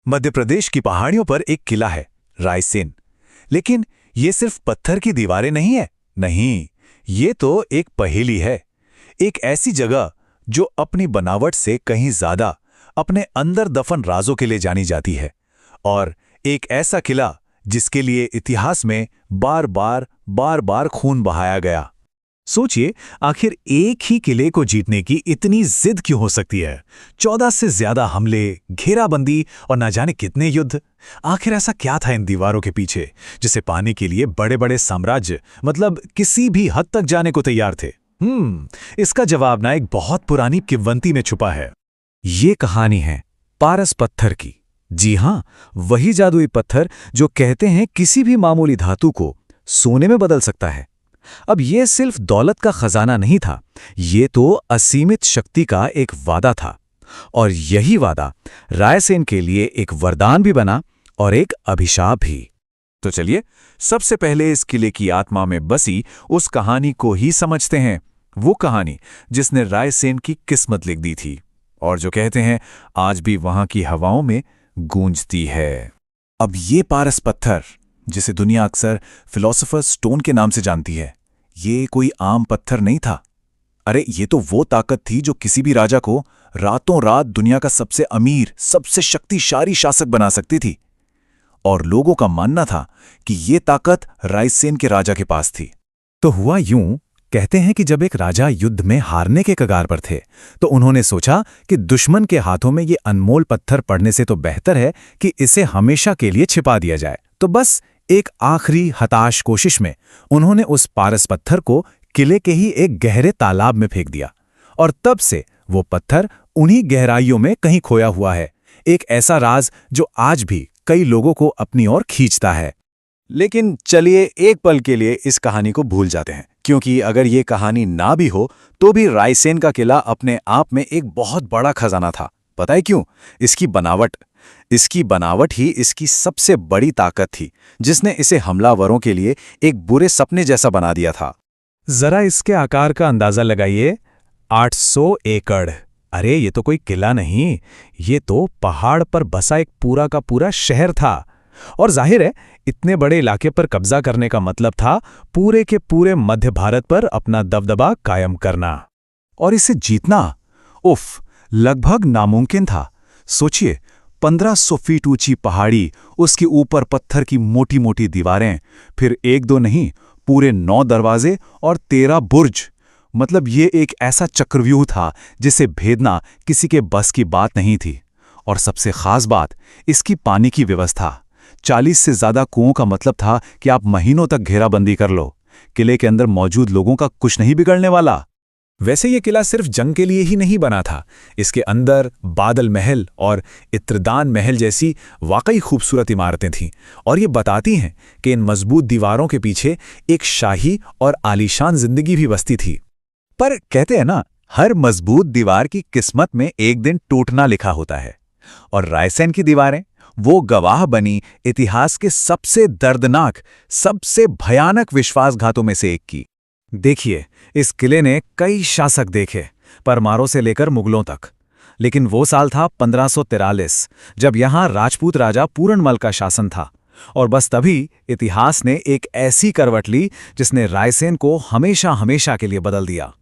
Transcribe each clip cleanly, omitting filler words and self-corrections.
मध्य प्रदेश की पहाड़ियों पर एक किला है, रायसेन। लेकिन ये सिर्फ पत्थर की दीवारें नहीं है। नहीं, ये तो एक पहेली है। एक ऐसी जगह जो अपनी बनावट से कहीं ज्यादा अपने अंदर दफन राजों के लिए जानी जाती है। और एक ऐसा किला जिसके लिए इतिहास में बार बार खून बहाया गया। सोचिए, आखिर एक ही किले को जीतने की इतनी जिद क्यों हो सकती है? 14 से ज्यादा हमले, घेराबंदी और ना जाने कितने युद्ध। आखिर ऐसा क्या था इन दीवारों के पीछे जिसे पाने के लिए बड़े बड़े साम्राज्य, मतलब किसी भी हद तक जाने को तैयार थे? इसका जवाब ना एक बहुत पुरानी किंवदंती में छुपा है। ये कहानी है पारस पत्थर की। जी हां, वही जादुई पत्थर जो कहते हैं किसी भी मामूली धातु को सोने में बदल सकता है। अब ये सिर्फ दौलत का खजाना नहीं था, ये तो असीमित शक्ति का एक वादा था। और यही वादा रायसेन के लिए एक वरदान भी बना और एक अभिशाप भी। तो चलिए, सबसे पहले इस किले की आत्मा में बसी उस कहानी को ही समझते हैं। वो कहानी जिसने रायसेन की किस्मत लिख दी थी और जो कहते हैं आज भी वहां की हवाओं में गूंजती है। अब ये पारस पत्थर, जिसे दुनिया अक्सर फिलोसोफर्स स्टोन के नाम से जानती है, ये कोई आम पत्थर नहीं था। अरे, ये तो वो ताकत थी जो किसी भी राजा को रातों रात दुनिया का सबसे अमीर, सबसे शक्तिशाली शासक बना सकती थी। और लोगों का मानना था कि ये ताकत रायसेन के राजा के पास थी। तो हुआ यूं, कहते हैं कि जब एक राजा युद्ध में हारने के कगार पर थे, तो उन्होंने सोचा कि दुश्मन के हाथों में ये अनमोल पत्थर पड़ने से तो बेहतर है कि इसे हमेशा के लिए छिपा दिया जाए। तो बस एक आखिरी हताश कोशिश में उन्होंने उस पारस पत्थर को किले के ही एक गहरे तालाब में फेंक दिया। और तब से वो पत्थर उन्हीं गहराइयों में कहीं खोया हुआ है, एक ऐसा राज जो आज भी कई लोगों को अपनी ओर खींचता है। लेकिन चलिए एक पल के लिए इस कहानी को भूल जाते हैं, क्योंकि अगर ये कहानी ना भी हो तो भी रायसेन का किला अपने आप में एक बहुत बड़ा खजाना था। पता है क्यों? इसकी बनावट ही इसकी सबसे बड़ी ताकत थी, जिसने इसे हमलावरों के लिए एक बुरे सपने जैसा बना दिया था। जरा इसके आकार का अंदाजा लगाइए, 800 एकड़। अरे, ये तो कोई किला नहीं, ये तो पहाड़ पर बसा एक पूरा का पूरा शहर था। और जाहिर है, इतने बड़े इलाके पर कब्जा करने का मतलब था पूरे के पूरे मध्य भारत पर अपना दबदबा कायम करना। और इसे जीतना, उफ, लगभग नामुमकिन था। सोचिए, 1500 फीट ऊंची पहाड़ी, उसके ऊपर पत्थर की मोटी मोटी दीवारें, फिर एक दो नहीं, पूरे 9 दरवाजे और 13 बुर्ज। मतलब ये एक ऐसा चक्रव्यूह था जिसे भेदना किसी के बस की बात नहीं थी। और सबसे खास बात, इसकी पानी की व्यवस्था। 40 से ज्यादा कुओं का मतलब था कि आप महीनों तक घेराबंदी कर लो, किले के अंदर मौजूद लोगों का कुछ नहीं बिगड़ने वाला। वैसे ये किला सिर्फ जंग के लिए ही नहीं बना था। इसके अंदर बादल महल और इत्रदान महल जैसी वाकई खूबसूरत इमारतें थीं, और ये बताती हैं कि इन मजबूत दीवारों के पीछे एक शाही और आलीशान जिंदगी भी बसती थी। पर कहते हैं ना, हर मजबूत दीवार की किस्मत में एक दिन टूटना लिखा होता है। और रायसेन की दीवारें वो गवाह बनी इतिहास के सबसे दर्दनाक, सबसे भयानक विश्वासघातों में से एक की। देखिए, इस किले ने कई शासक देखे, परमारों से लेकर मुगलों तक। लेकिन वो साल था 1543, जब यहां राजपूत राजा पूरनमल का शासन था। और बस तभी इतिहास ने एक ऐसी करवट ली जिसने रायसेन को हमेशा हमेशा के लिए बदल दिया।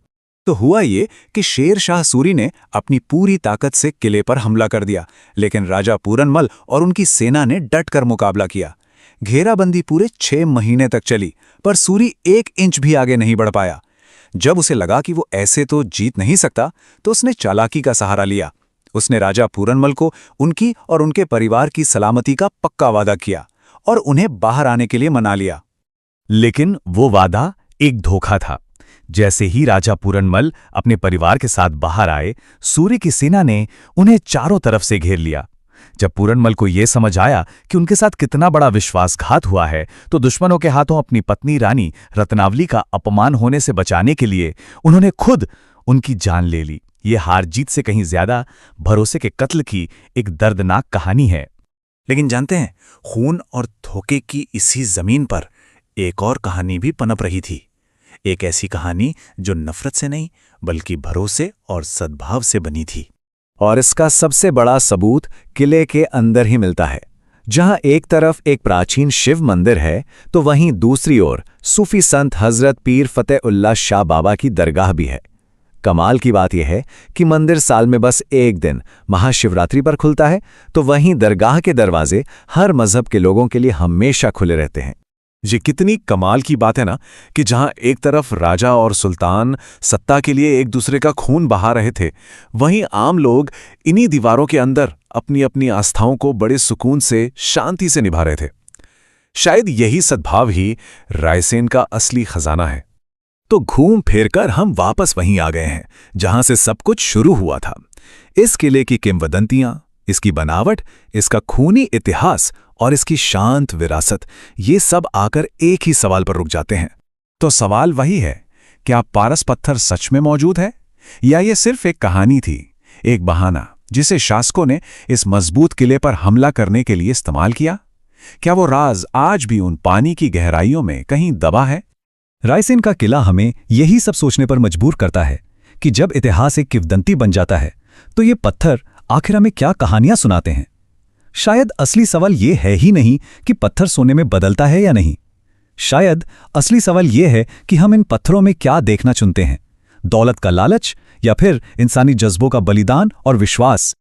तो हुआ ये कि शेर शाह सूरी ने अपनी पूरी ताकत से किले पर हमला कर दिया, लेकिन राजा पूरनमल और उनकी सेना ने डटकर मुकाबला किया। घेराबंदी पूरे 6 महीने तक चली, पर सूरी 1 इंच भी आगे नहीं बढ़ पाया। जब उसे लगा कि वो ऐसे तो जीत नहीं सकता, तो उसने चालाकी का सहारा लिया। उसने राजा पूरनमल को उनकी और उनके परिवार की सलामती का पक्का वादा किया और उन्हें बाहर आने के लिए मना लिया। लेकिन वो वादा एक धोखा था। जैसे ही राजा पूरनमल अपने परिवार के साथ बाहर आए, सूर्य की सेना ने उन्हें चारों तरफ से घेर लिया। जब पूरनमल को यह समझ आया कि उनके साथ कितना बड़ा विश्वासघात हुआ है, तो दुश्मनों के हाथों अपनी पत्नी रानी रत्नावली का अपमान होने से बचाने के लिए उन्होंने खुद उनकी जान ले ली। ये हार जीत से कहीं ज्यादा भरोसे के कत्ल की एक दर्दनाक कहानी है। लेकिन जानते हैं, खून और धोखे की इसी जमीन पर एक और कहानी भी पनप रही थी। एक ऐसी कहानी जो नफरत से नहीं, बल्कि भरोसे और सद्भाव से बनी थी। और इसका सबसे बड़ा सबूत किले के अंदर ही मिलता है। जहां एक तरफ एक प्राचीन शिव मंदिर है तो वहीं दूसरी ओर सूफी संत हजरत पीर फतेहुल्लाह शाह बाबा की दरगाह भी है। कमाल की बात यह है कि मंदिर साल में बस एक दिन महाशिवरात्रि पर खुलता है, तो वहीं दरगाह के दरवाजे हर मजहब के लोगों के लिए हमेशा खुले रहते हैं। ये कितनी कमाल की बात है ना कि जहां एक तरफ राजा और सुल्तान सत्ता के लिए एक दूसरे का खून बहा रहे थे, वहीं आम लोग इन्हीं दीवारों के अंदर अपनी अपनी आस्थाओं को बड़े सुकून से, शांति से निभा रहे थे। शायद यही सद्भाव ही रायसेन का असली खजाना है। तो घूम फिरकर हम वापस वहीं आ गए हैं जहां से सब कुछ शुरू हुआ था। इस किले की किंवदंतियां, इसकी बनावट, इसका खूनी इतिहास और इसकी शांत विरासत, ये सब आकर एक ही सवाल पर रुक जाते हैं। तो सवाल वही है, क्या पारस पत्थर सच में मौजूद है या ये सिर्फ एक कहानी थी, एक बहाना जिसे शासकों ने इस मजबूत किले पर हमला करने के लिए इस्तेमाल किया? क्या वो राज आज भी उन पानी की गहराइयों में कहीं दबा है? रायसेन का किला हमें यही सब सोचने पर मजबूर करता है कि जब इतिहास एक किंवदंती बन जाता है तो ये पत्थर आखिर हमें क्या कहानियां सुनाते हैं। शायद असली सवाल ये है ही नहीं कि पत्थर सोने में बदलता है या नहीं। शायद असली सवाल ये है कि हम इन पत्थरों में क्या देखना चुनते हैं, दौलत का लालच या फिर इंसानी जज्बों का बलिदान और विश्वास।